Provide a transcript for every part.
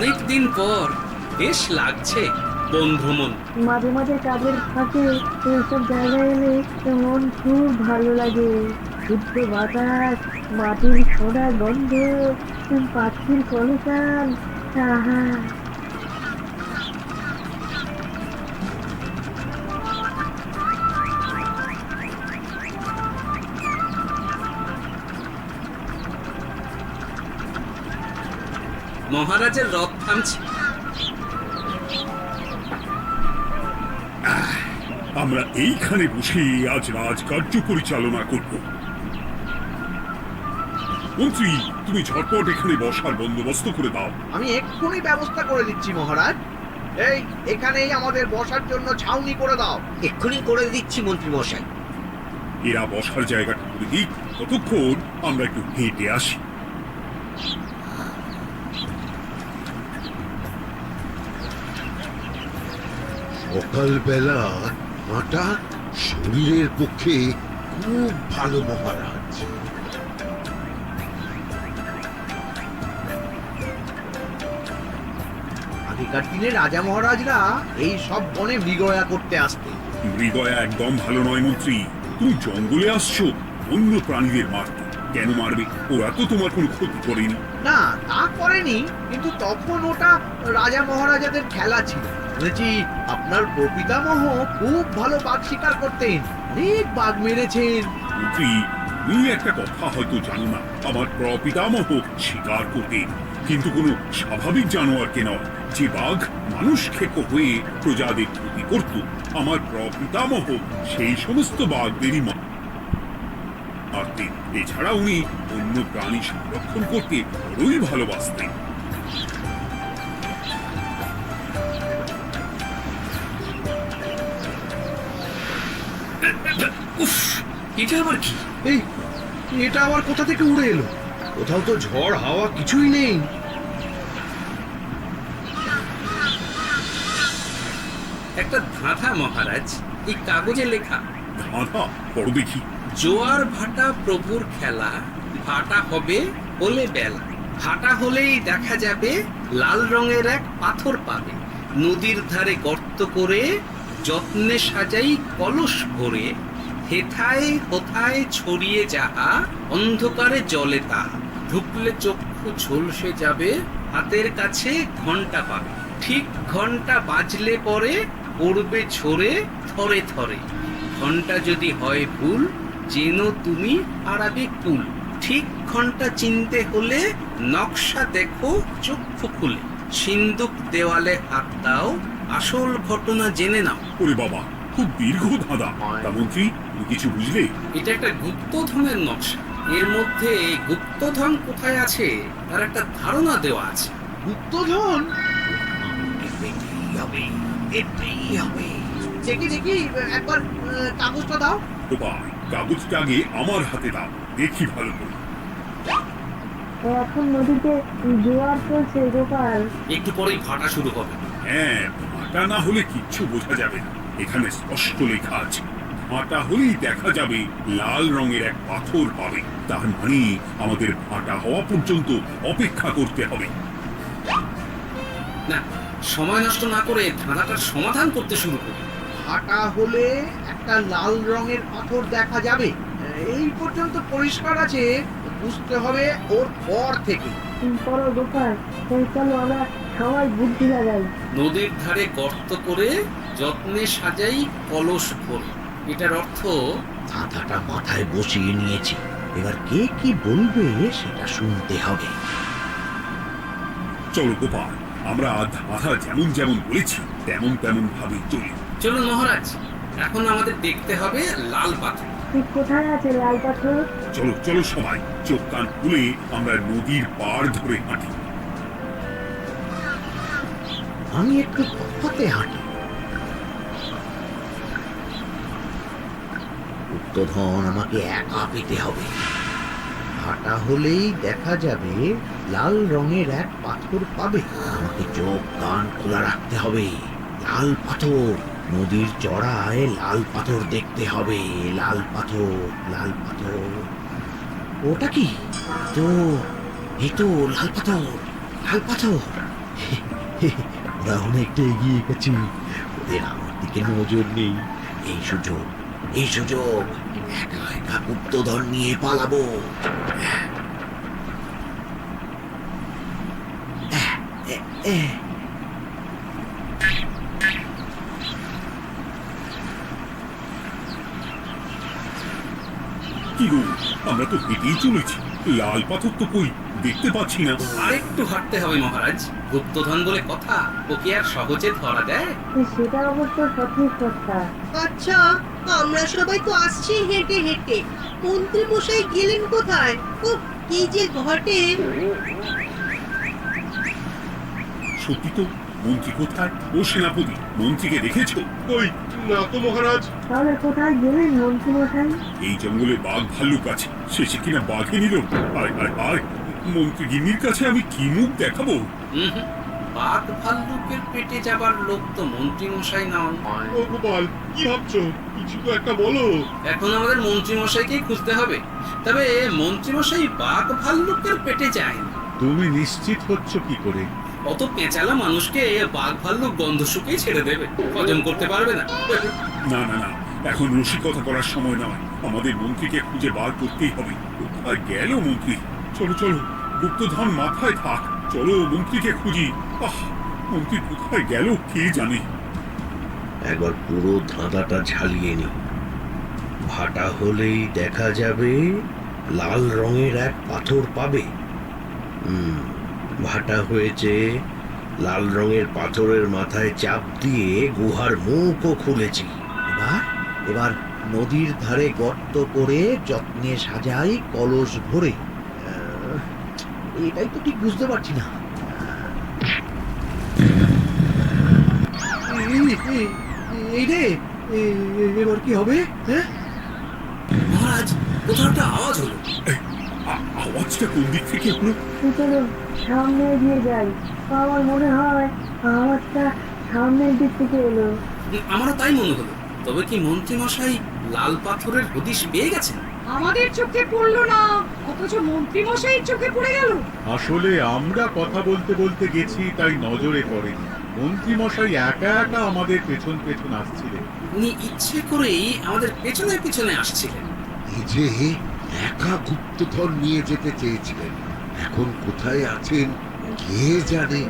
অনেক দিন পর বেশ লাগছে বন ভ্রমণ। মাঝে মাঝে কাজের ফাঁকে এইসব জায়গায় এলে মন খুব ভালো লাগে। শুদ্ধ বাতাস, মাটির সোনা গন্ধ, পাখির কলতান, আহা। মহারাজের রথ থামছে। আমরা এইখানে বসে আজ রাজকার্য পরিচালনা করব। মন্ত্রী, তুমি ঝটপট এখানে বসার বন্দোবস্ত করে দাও। আমি এক্ষুনি ব্যবস্থা করে দিচ্ছি মহারাজ। এই এখানেই আমাদের বসার জন্য ছাউনি করে দাও। এক্ষুনি করে দিচ্ছি মন্ত্রী মশাই। এরা বসার জায়গাটা করে দিক, ততক্ষণ আমরা একটু হেঁটে আসি। সকালবেলা হাঁটা শরীরের পক্ষে খুব ভালো মহারাজ। আগেকার দিনে রাজা মহারাজরা এই সব বনে মৃগয়া করতে আসতেন। মৃগয়া একদম ভালো নয় মন্ত্রী। তুমি জঙ্গলে আসছো অন্য প্রাণীদের মারতে। কেন মারবে? ওরা তো তোমার কোনো ক্ষতি করেনি। না, তা করেনি, কিন্তু তখন ওটা রাজা মহারাজাদের খেলা ছিল। শুনেছি আপনার প্রপিতামহ খুব ভালো বাঘ শিকার করতেন, অনেক বাঘ মেরেছেন। মন্ত্রী, তুমি একটা কথা হয়তো জানো না। আমার প্রপিতামহ শিকার করতেন, কিন্তু কোনো স্বাভাবিক জানোয়ারকে নয়। যে বাঘ মানুষ খেকো হয়ে প্রজাদের ক্ষতি করত, আমার প্রপিতামহ সেই সমস্ত বাঘদেরই মারতেন। এছাড়া উনি অন্য প্রাণী সংরক্ষণ করতে বড়ই ভালোবাসতেন। উফ, এটা আবার কি? এই এটা আবার কোথা থেকে উড়ে এলো? কোথাও তো ঝড় হাওয়া কিছুই নেই। একটা ধাঁধা মহারাজ, এই কাগজে লেখা। ধাঁধা? বড় দেখি। জোয়ার ভাটা প্রভুর খেলা, ভাটা হবে হলে বেলা। ভাটা হলেই দেখা যাবে লাল রঙের এক পাথর পাবে। নদীর ধারে গর্ত করে যত্নে সাজাই কলস ভরে। হেথায় হোথায় ছড়িয়ে যাহা, অন্ধকারে জলে তাহা। ঢুকলে চক্ষু ঝলসে যাবে, হাতের কাছে ঘন্টা পাবে। ঠিক ঘন্টা বাজলে পরে পড়বে ঝরে থরে থরে। ঘন্টা যদি হয় ভুল, যেন তুমি হারাবে কুল। ঠিক ঘন্টা চিনতে হলে নকশা দেখো চক্ষু খুলে। সিন্দুক দেওয়ালে হাত দাও, আসল ঘটনা জেনে নাও। ওরে বাবা, খুব দীর্ঘ ধাঁধা। তা মন্ত্রী, তুমি কিছু বুঝলে? এটা একটা গুপ্তধনের নকশা। এর মধ্যে গুপ্তধন কোথায় আছে তার একটা ধারণা দেওয়া আছে। গুপ্তধন? এটাই হবে। দেখি দেখি, একবার কাগজটা দাও। গোপাল, কাগজটা আগে আমার হাতে দাও, দেখি ভালো করে। এখন নদীতে জোয়ার চলছে গোপাল। একটু পরেই ভাটা শুরু হবে। হ্যাঁ, ভাটা না হলে কিচ্ছু বোঝা যাবে না। এখানে স্পষ্ট লেখা আছে, ভাটা হলেই দেখা যাবে লাল রঙের এক পাথর পাবে। তার মানে আমাদের ভাটা হওয়া পর্যন্ত অপেক্ষা করতে হবে। না, সময় নষ্ট না করে ধাঁধাটার সমাধান করতে শুরু করি। ভাটা হলে একটা লাল রঙের পাথর দেখা যাবে, এই পর্যন্ত পরিষ্কার আছে। বুঝতে হবে ওর পর থেকে। পড়ো গোপাল, চলো আমরা সবাই বুদ্ধি লাগাই। নদীর ধারে গর্ত করে যত্নে সাজাই কলস ভরে। এটার অর্থ ধাঁধাটা মাথায় বসিয়ে নিয়েছি, এবার কে কি বলবে সেটা শুনতে হবে। চলো গোপাল, আমরা ধাঁধা যেমন যেমন বলেছি তেমন তেমন ভাবে চলি। চলুন মহারাজ, এখন আমাদের দেখতে হবে লাল পাথর। ঠিক কোথায় আছে লাল পাথর? চলো চলো সবাই, চোখ কান খুলে আমরা নদীর পাড় ধরে হাঁটি। আমি একটু তফাতে হাঁটি। গুপ্তধন আমাকে একা পেতে হবে। ভাটা হলেই দেখা যাবে লাল রঙের এক পাথর পাবে। আমাকে চোখ কান খোলা রাখতে হবে। লাল পাথর, নদীর চড়ায় লাল পাথর দেখতে হবে। লাল পাথর, লাল পাথর। ওটা কি? তো এই তো লাল পাথর, লাল পাথর। ওরা অনেকটা এগিয়ে গেছে, ওদের আমার দিকে নজর নেই। এই সুযোগ, এই সুযোগ, একা একা গুপ্তধন নিয়ে পালাবো। কি গো, আমরা তো হেঁটেই চলেছি, লাল পাথর তো কই দেখতে পাচ্ছি না। আরেকটু হাঁটতে হবে মহারাজ, গুপ্তধন বলে কথা, ওকে আর সহজে ধরা দেয়? সেটা অবশ্য সঠিক কথা। আচ্ছা, আমরা সবাই তো আসছি হেঁটে হেঁটে, মন্ত্রী মশাই গেলেন কোথায়? ও কি যে ঘটে! সত্যি তো, মন্ত্রী কোথায়? ও সেনাপতি, মন্ত্রীকে দেখেছো? কই না তো মহারাজ। তাহলে কোথায় গেলেন মন্ত্রী মশাই? এই জঙ্গলে বাঘ ভাল্লুক আছে, শেষে কিনা বাঘে নিল। আয় আয় আয়, মন্ত্রী গিন্নির কাছে আমি কি মুখ দেখাবো? হুম, বাঘ ভাল্লুকের পেটে যাবার লোক তো মন্ত্রী মশাই নন। ও গোপাল, কি ভাবছো? কিছু তো একটা বলো। এখন আমাদের মন্ত্রী মশাইকেই খুঁজতে হবে। তবে মন্ত্রী মশাই বাঘ ভাল্লুকের পেটে যায় না। তুমি নিশ্চিত হচ্ছ কি করে? অত পেঁচালা মানুষকে বাঘ ভাল্লুক গন্ধ শুকিয়ে ছেড়ে দেবে, হজম করতে পারবে না। না না না, এখন রসিকতা করার সময় নয়, আমাদের মন্ত্রীকে খুঁজে বার করতেই হবে। কোথায় গেল মন্ত্রী? চলো চলো, গুপ্তধন মাথায় থাক, চলো মন্ত্রীকে খুঁজি। আহ, মন্ত্রী কোথায় গেল কে জানে। একবার পুরো ধাঁধাটা ঝালিয়ে নি। ভাটা হলেই দেখা যাবে লাল রঙের এক পাথর পাবে। ভাটা হয়েছে, লাল রঙের পাথরের মাথায় চাপ দিয়ে গুহার মুখও খুলেছি। এবার এবার নদীর ধারে গর্ত করে যত্নে সাজাই কলস ভরে। এটাই তো ঠিক বুঝতে পারছি না। এই রে, এবার কি হবে? হ্যাঁ, মহারাজ, কোথাও একটা আওয়াজ হলো। আওয়াজটা কোন দিক থেকে হলো? চলো সামনে এগিয়ে যাই। আমার মনে হয় আওয়াজটা সামনের দিক থেকে এলো। আমারও তাই মনে হলো। তবে কি মন্ত্রী মশাই লাল পাথরের হদিশ পেয়ে গেছেন? আমাদের চোখে পড়লো না, অথচ মন্ত্রী মশাইয়ের চোখে পড়ে গেল। আসলে আমরা কথা বলতে বলতে গেছি, তাই নজরে পড়েনি। মন্ত্রী মশাই একা একা আমাদের পেছন পেছন আসছিলেন। উনি ইচ্ছে করেই আমাদের পেছনে পেছনে আসছিলেন। এই যে একা গুপ্তধন নিয়ে যেতে চেয়েছিলেন, এখন কোথায় আছেন কে জানে।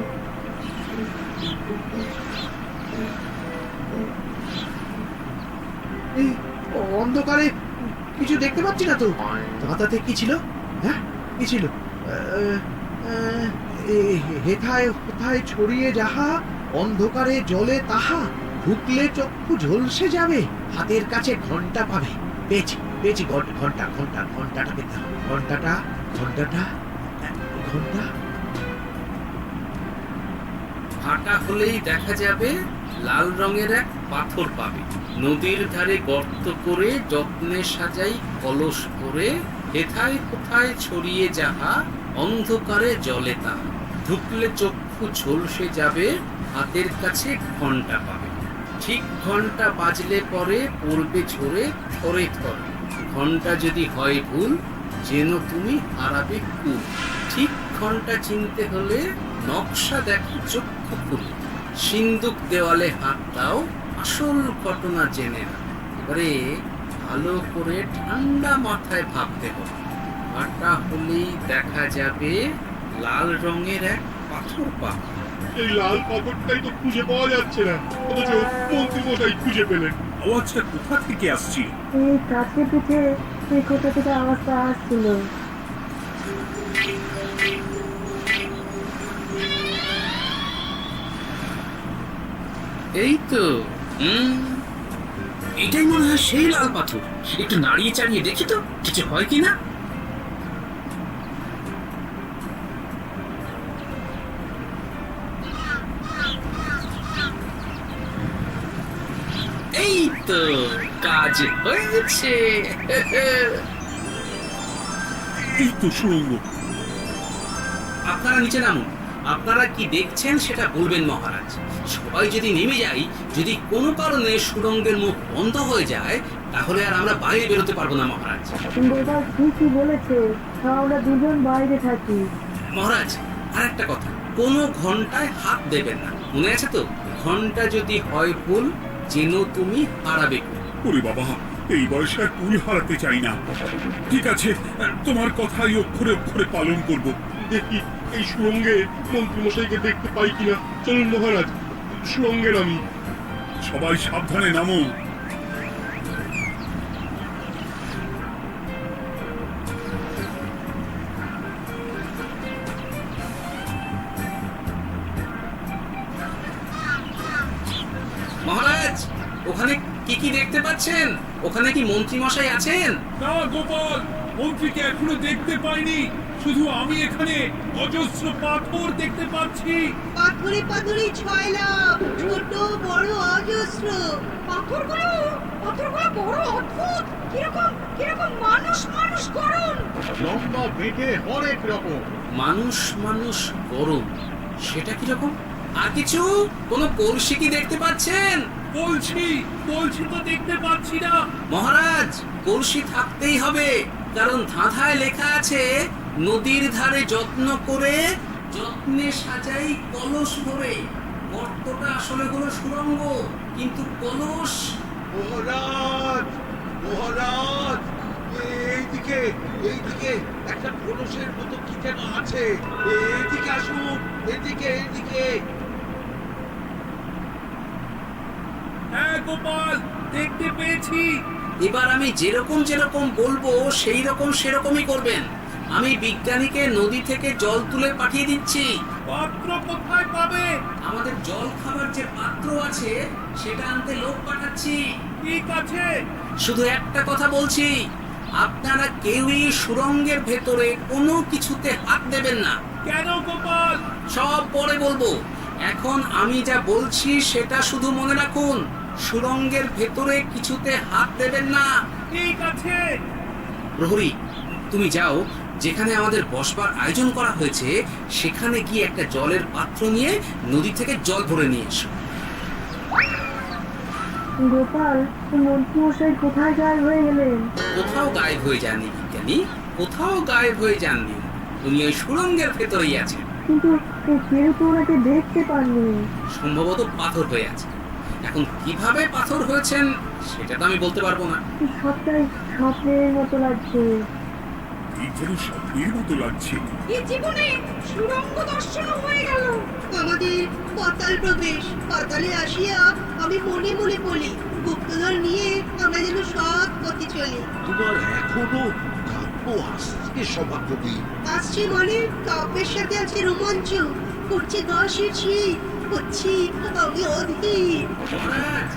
এই অন্ধকারে কিছু দেখতে পাচ্ছি না তো। ধাঁধাতে কি ছিল? হ্যাঁ, কি ছিল? হেথায় কোথায় ছড়িয়ে যাহা, অন্ধকারে জলে তাহা, ঢুকলে চক্ষু ঝলসে যাবে, হাতের কাছে ঘন্টা পাবে। পেয়েছি পেয়েছি, ঘন্টা ঘন্টা ঘন্টাটা পেতে হবে। ঘন্টাটা ঘন্টাটা ঘন্টা। ভাটা হলেই দেখা যাবে লাল রঙের এক পাথর পাবে, নদীর ধারে গর্ত করে যত্নে সাজাই কলস করে, হেথায় কোথায় ছড়িয়ে যাহা, অন্ধকারে জলে তাহা, ঢুকলে চক্ষু ঝলসে যাবে, হাতের কাছে ঘন্টা পাবে। ঠিক ঘন্টা বাজলে পরে পড়বে ঝরে থরে থরে, ঘন্টা যদি হয় ভুল যেন তুমি হারাবে কুল। ঠিক ঘন্টা চিনতে হলে নকশা দেখো চক্ষু খুলে, সিন্দুক দেওয়ালে হাত দাও, আসল ঘটনা জেনে নাও। এবারে ভালো করে ঠান্ডা মাথায় ভাবতে হবে। ভাটা হলেই দেখা যাবে লাল রঙের এক পাথর পাবে। এই লাল পাথরটাই তো খুঁজে পাওয়া যাচ্ছে না, অথচ মন্ত্রী মশাই খুঁজে পেলেন। আওয়াজটা কোথা থেকে আসছিল? এই কাছে পিঠে এই কোথা থেকে আওয়াজটা আসছিল। এই তো, এটাই মনে হয় সেই লাল পাথর। একটু নাড়িয়ে চাড়িয়ে দেখি তো কিছু হয় কিনা। এই তো, কাজ হয়েছে। এই তো সুড়ঙ্গ। আপনারা নিচে নামুন। আপনারা কি দেখছেন সেটা বলবেন মহারাজ। সবাই যদি নেমে যাই, যদি কোনো কারণে সুড়ঙ্গের মুখ বন্ধ হয়ে যায়, তাহলে আর আমরা বাইরে বেরোতে পারবো না মহারাজ। গোপাল ঠিকই বলেছে, আমরা দুজন বাইরে থাকি। মহারাজ, আর একটা কথা, কোনো ঘন্টায় হাত দেবেন না, মনে আছে তো? ঘন্টা যদি হয় ভুল, যেন তুমি হারাবে কুল। ওরে বাবা, এই বয়সে আর কুল হারাতে চাই না। ঠিক আছে, তোমার কথাই অক্ষরে অক্ষরে পালন করব। দেখি এই সুরঙ্গে মন্ত্রীমশাইকে দেখতে পাই কিনা। চলুন মহারাজ, সুরঙ্গে নামি। সবাই সাবধানে নামো। মহারাজ, ওখানে কি কি দেখতে পাচ্ছেন? ওখানে কি মন্ত্রী মশাই আছেন? না গোপাল, মন্ত্রীকে এখনো দেখতে পাইনি। শুধু আমি এখানে অজস্র পাথর দেখতে পাচ্ছি। পাথরে পাথরে ছয়লাভ, ছোট বড় অজস্র। পাথরগুলো বড় অদ্ভুত, কিরকম কিরকম মানুষ মানুষ করুন। লম্বা বেঁটে হরেক রকম। মানুষ মানুষ গরম, সেটা কিরকম? আর কিছু? কোনো কলসি কি দেখতে পাচ্ছেন? বলছি তো দেখতে পাচ্ছি না। মহারাজ, কলসি থাকতেই হবে, কারণ ধাঁধায় লেখা আছে নদীর ধারে যত্ন করে যত্নে সাজাই কলস ভরে। গর্তটা আসলে হলো সুড়ঙ্গ, কিন্তু কলস। মহারাজ, মহারাজ, এইদিকে এইদিকে একটা কলসের মতো কি যেন আছে। এইদিকে আসুন, এদিকে এদিকে। হ্যাঁ গোপাল, দেখতে পেয়েছি। এবার আমি যেরকম যেরকম বলবো সেই রকম সেরকমই করবেন। আমি বিজ্ঞানীকে নদী থেকে জল তুলে পাঠিয়ে দিচ্ছি। পাত্র কোথায় পাবে? আমাদের জল খাবার যে পাত্র আছে সেটা আনতে লোক পাঠাচ্ছি। ঠিক আছে। শুধু একটা কথা বলছি, আপনারা কেউই সুড়ঙ্গের ভেতরে কোনো কিছুতে হাত দেবেন না। কেন গোপাল? সব পরে বলবো, এখন আমি যা বলছি সেটা শুধু মনে রাখুন। সুড়ঙ্গের ভেতরে কিছুতে হাত দেবেন না। ঠিক আছে। প্রহরী, তুমি যাও, যেখানে আমাদের বসবার আয়োজন করা হয়েছে সেখানে গিয়ে একটা জলের পাত্র নিয়ে নদী থেকে জল ভরে নিয়ে এসো। গোপাল, মন্ত্রীমশাই কোথায় গায়েব হয়ে গেলেন? কোথাও গায়েব হয়ে যাননি বিজ্ঞানী, কোথাও গায়েব হয়ে যাননি। উনি ওই সুড়ঙ্গের ভেতরেই আছেন। কিন্তু কেউ তো ওনাকে দেখতে পাননি। সম্ভবত পাথর হয়ে আছে। এখন কিভাবে পাথর হয়েছেন সেটা তো আমি বলতে পারবো না। সবটাই স্বপ্নের মতো লাগছে। এই যেন স্বপ্নের মতো লাগছে। এই জীবনে সুরঙ্গ দর্শন হয়ে গেল। আমাদের পাতাল প্রবেশ। পাতালে আসিয়া আমি মনে মনে বলি, গুপ্তধন নিয়ে আমরা যেন সৎ পথে চলি। তোমার এখনো কাব্য আসছে সভাপতি। আসছে মানে কাব্যের সাথে আছে রোমাঞ্চ, করছে গা শিরছি, হচ্ছি আমি অধীর। মহারাজ,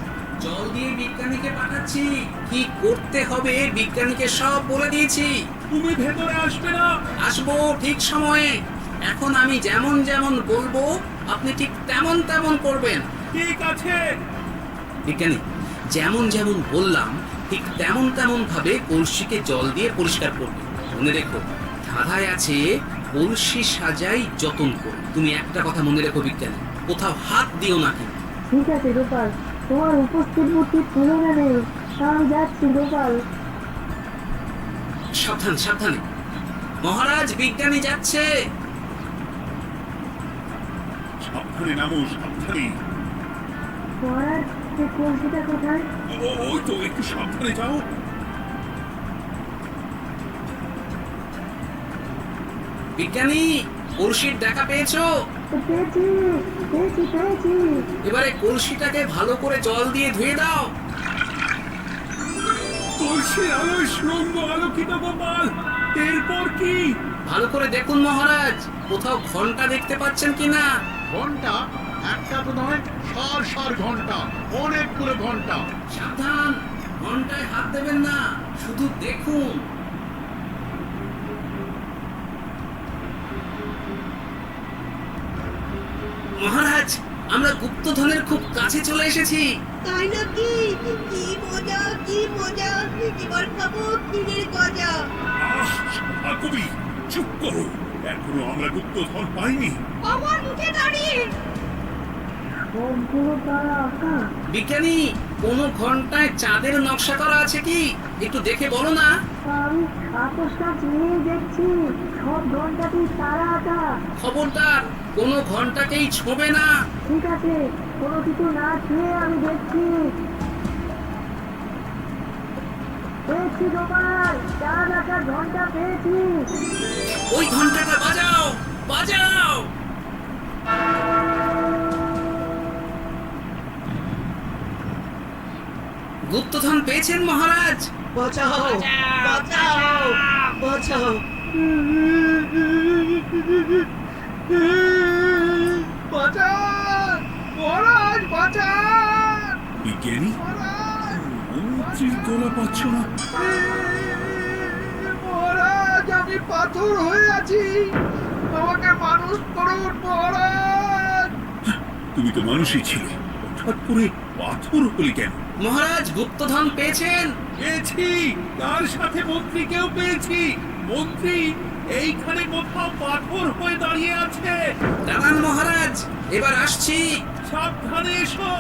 জল দিয়ে বিজ্ঞানীকে পাঠাচ্ছি। কি করতে হবে বিজ্ঞানীকে সব বলে দিয়েছি। তুমি ভেতরে আসবে না? আসবো ঠিক সময়ে। এখন আমি যেমন যেমন বলবো আপনি ঠিক তেমন তেমন করবেন। ঠিক আছে। বিজ্ঞানী, যেমন যেমন বললাম ঠিক তেমন তেমন ভাবে কলসিকে জল দিয়ে পরিষ্কার করবে। মনে রেখো, ধাঁধায় আছে কলসি সাজাই যতন করে। তুমি একটা কথা মনে রেখো বিজ্ঞানী, কোথাও হাত দিও না কিন্তু। ঠিক আছে গোপাল, তোমার উপস্থিত বুদ্ধি তুলনা নেই। আমি যাচ্ছি গোপাল। সাবধান সাবধানে। মহারাজ, বিজ্ঞানী যাচ্ছে। সাবধানে নামো, সাবধানে। মহারাজ, সে কলসিটা কোথায়? ওই তো, একটু সাবধানে যাও। বিজ্ঞানী, কলসির দেখা পেয়েছো? পেয়েছি পেয়েছি পেয়েছি। এবারে কলসিটাকে ভালো করে জল দিয়ে ধুয়ে দাও। কলসির আলোয় সুরঙ্গ আলোকিত গোপাল। এরপর কি? ভালো করে দেখুন মহারাজ, কোথাও ঘন্টা দেখতে পাচ্ছেন কিনা। ঘন্টা? একটা তো নয়, সার সার ঘন্টা, অনেকগুলো ঘন্টা। সাবধান, ঘন্টায় হাত দেবেন না, শুধু দেখুন। মহারাজ, আমরা গুপ্তধনের খুব কাছে চলে এসেছি। তাই নাকি? কি মজা কি মজা, এবার খাবো ক্ষীরের গজা। কবি চুপ করো, এখনো আমরা গুপ্তধন পাইনি। আমার মুখে দাঁড়িয়ে সবগুলো তারা আঁকা। বিজ্ঞানী, কোন ঘন্টায় চাঁদের নকশা করা আছে কি? একটু দেখে বলো না। আমি আতসকাচ নিয়ে দেখছি, সব ঘন্টাতেই তারা আঁকা। খবরদার, কোনো ঘন্টাকেই ছোঁবে না। ঠিক আছে, কোনো কিছু না ছুঁয়ে আমি দেখছি। পেয়েছি গোপাল, 4 ঘন্টা পেয়েছি। ওই ঘন্টাটা বাজাও, বাজাও। গুপ্তধন পেয়েছেন মহারাজ? বাঁচাও বাঁচাও বাঁচাও বাঁচান মহারাজ, বাঁচান বিজ্ঞানী মহারাজ, মন্ত্রীর গলা পাচ্ছ না? মহারাজ, আমি পাথর হয়ে আছি, আমাকে মানুষ করুন মহারাজ। তুমি তো মানুষই ছিলে, হঠাৎ করে পাথর হলি কেন? মহারাজ গুপ্তধন পেয়েছেন? পেয়েছি, তার সাথে মন্ত্রীকেও পেয়েছি। মন্ত্রী এইখানে কোথাও পাথর হয়ে দাঁড়িয়ে আছে। দাঁড়ান মহারাজ, এবার আসছি। সাবধানে এসো।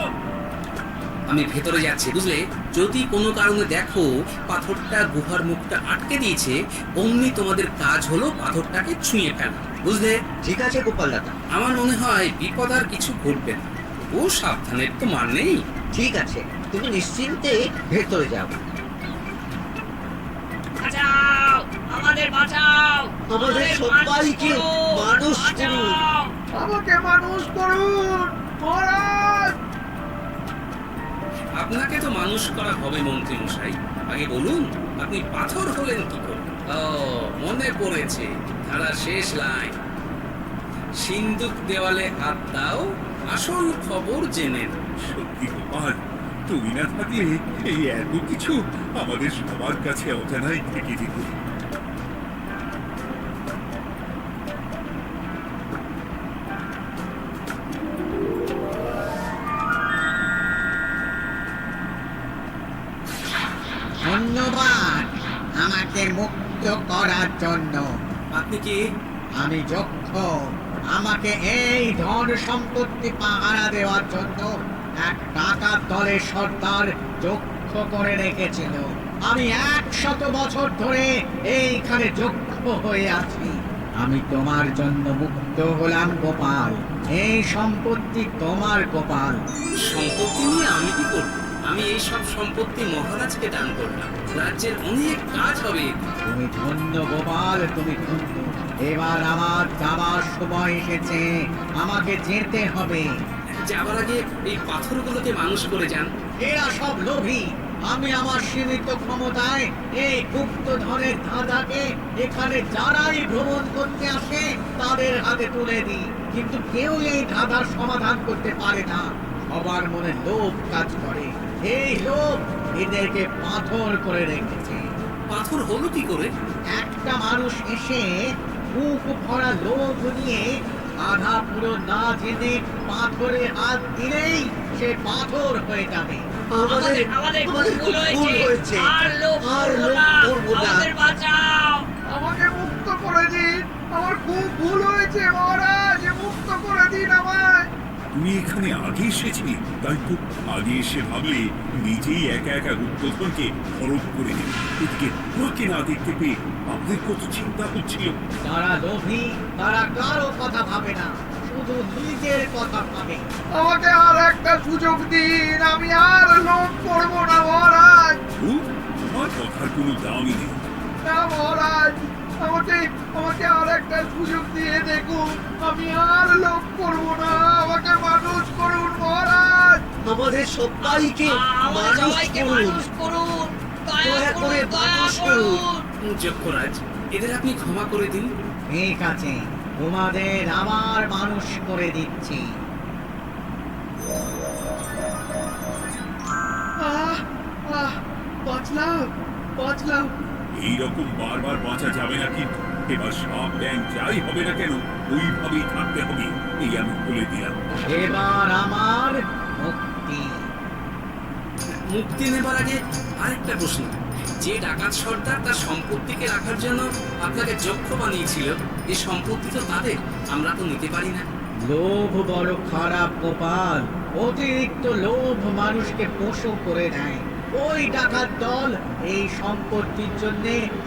আমি ভেতরে যাচ্ছি, বুঝলে? যদি কোনো কারণে দেখো পাথরটা গুহার মুখটা আটকে দিয়েছে, অমনি তোমাদের কাজ হলো পাথরটাকে ছুঁয়ে ফেলা, বুঝলে? ঠিক আছে গোপাল দাদা, আমার মনে হয় বিপদ আর কিছু ঘটবে না। ও সাবধানের তো মান নেই। ঠিক আছে, তুমি নিশ্চিন্তে ভেতরে যাও। বাঁচাও, আমাদের বাঁচাও, আমাদের সবাইকে মানুষ করুন, আমাকে মানুষ করুন মহারাজ। আপনাকে তো মানুষ করা হবে মন্ত্রী মশাই। আগে বলুন, আপনি পাথর হলেন কি করে? ও, মনে পড়েছে, ধারা শেষ লাইন। সিন্দুক দেওয়ালে হাত দাও, আসল খবর জেনে নাও। সত্যি গোপাল, তুমি না থাকলে এই এত কিছু আমাদের সবার কাছে অজানাই থেকে যেত। ধন্যবাদ আমাকে মুক্ত করার জন্য। আপনি কি? আমি যক্ষ। আমাকে এই ধন সম্পত্তি পাহারা দেওয়ার জন্য এক ডাকাত দলের সর্দার যক্ষ করে রেখেছিল। আমি 100 বছর ধরে এইখানে যক্ষ হয়ে আছি। আমি তোমার জন্য মুক্ত হলাম গোপাল। এই সম্পত্তি তোমার গোপাল। সম্পত্তি নিয়ে আমি কি করব? আমি এই সব সম্পত্তি মহারাজকে দান করলাম। রাজ্যের অনেক কাজ হবে। তুমি ধন্য গোপাল, তুমি ধন্য। এবার আমার যাবার সময় এসেছে, আমাকে যেতে হবে। যাবার আগে এই পাথরগুলোকে মানুষ করে যান। এরা সব লোভী। আমি আমার সীমিত ক্ষমতায় এই গুপ্তধনের ধাঁধাকে এখানে যারাই ভ্রমণ করতে আসে তাদের হাতে তুলে দিই, কিন্তু কেউ এই ধাঁধার সমাধান করতে পারে না। সবার মনে লোভ কাজ করে। এই লোভ এদেরকে পাথর করে রেখেছে। পাথর হলো কি করে? একটা মানুষ এসে বুক ভরা লোভ নিয়ে আধা পুরো না জেনে পাথরে হাত দিলেই সে পাথর হয়ে যাবে। আমাদের আমাদের খুব ভুল হয়েছে, আর লোভ করবো না, আমাদের বাঁচাও। আমাকে মুক্ত করে দিন, আমার খুব ভুল হয়েছে মহারাজ, মুক্ত করে দিন আমায়। তুমি এখানে আগে এসেছিলে, তাই তো আগে এসে ভাবলে নিজেই একা একা গুপ্তধনকে হরপ করে নেবে। এদিকে তোমাকে না দেখতে পেয়ে আমাদের কত চিন্তা হচ্ছিল। যারা লোভী তারা কারো কথা ভাবে না, শুধু নিজের কথা ভাবে। আমাকে আর একটা সুযোগ দিন, আমি আর লোভ করবো না মহারাজ। তোমার কথার কোনো দামই নেই। না মহারাজ, আমাকে আমাকে আর একটা সুযোগ দিয়ে দেখুন, আমি আর লোভ করবো না, আমাকে মানুষ করুন মহারাজ। আমাদের সবাইকে আমাদের সবাইকে মানুষ করুন, দয়া করে মানুষ করুন। যক্ষরাজ, এদের আপনি ক্ষমা করে দিন। ঠিক আছে, তোমাদের আবার মানুষ করে দিচ্ছি। আহ আহ বাঁচলাম বাঁচলাম। এইরকম বারবার বাঁচা যাবে না, কিন্তু এবার সব ব্যাংক যাই হবে না কেন ওইভাবেই থাকতে হবে, এই আমি বলে দিলাম। এবার আমার মুক্তি। মুক্তি নেবার আগে আরেকটা প্রশ্ন। যে ডাকাত সর্দার তার সম্পত্তিকে রাখার জন্য আপনাকে যক্ষ বানিয়েছিল, এই সম্পত্তি তো তাদের, আমরা তো নিতে পারি না। লোভ বড় খারাপ গোপাল। অতিরিক্ত লোভ মানুষকে পশু করে দেয়। ওই ডাকাত দল এই সম্পত্তির জন্য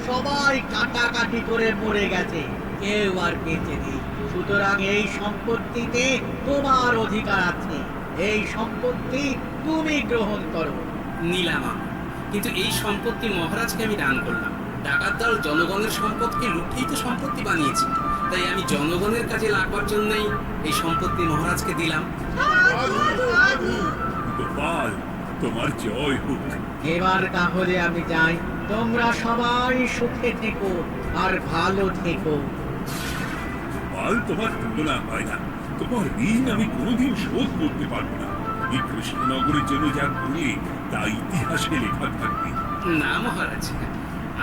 সবাই কাটাকাটি করে মরে গেছে, কেউ আর বেঁচে নেই। সুতরাং এই সম্পত্তিতে তোমার অধিকার আছে। এই সম্পত্তি তুমি গ্রহণ করো। নিলাম আমি। কিন্তু এই সম্পত্তি মহারাজকে আমি দান করলাম। ডাকাত দল জনগণের সম্পদকে লুটেই তো সম্পত্তি বানিয়েছে, তাই আমি জনগণের কাজে লাগবার জন্যই এই সম্পত্তি মহারাজকে দিলাম। গোপাল, তোমার জয় হোক। এবার তাহলে আমি যাই। তোমরা সবাই সুখে থেকো আর ভালো থেকো। গোপাল, তোমার তুলনা হয় না। তোমার ঋণ আমি কোনোদিন শোধ করতে পারবো না। এই কৃষ্ণনগরের জন্য যা করলে তা ইতিহাসে লেখা থাকবে। না মহারাজ,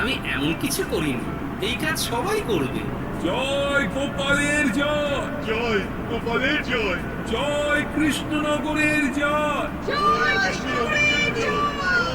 আমি এমন কিছু করিনি। এই কাজ সবাই করবে। জয় গোপালের জয়, জয় গোপালের জয়। জয় কৃষ্ণনগরের জয়। জয় কৃষ্ণ, জয়।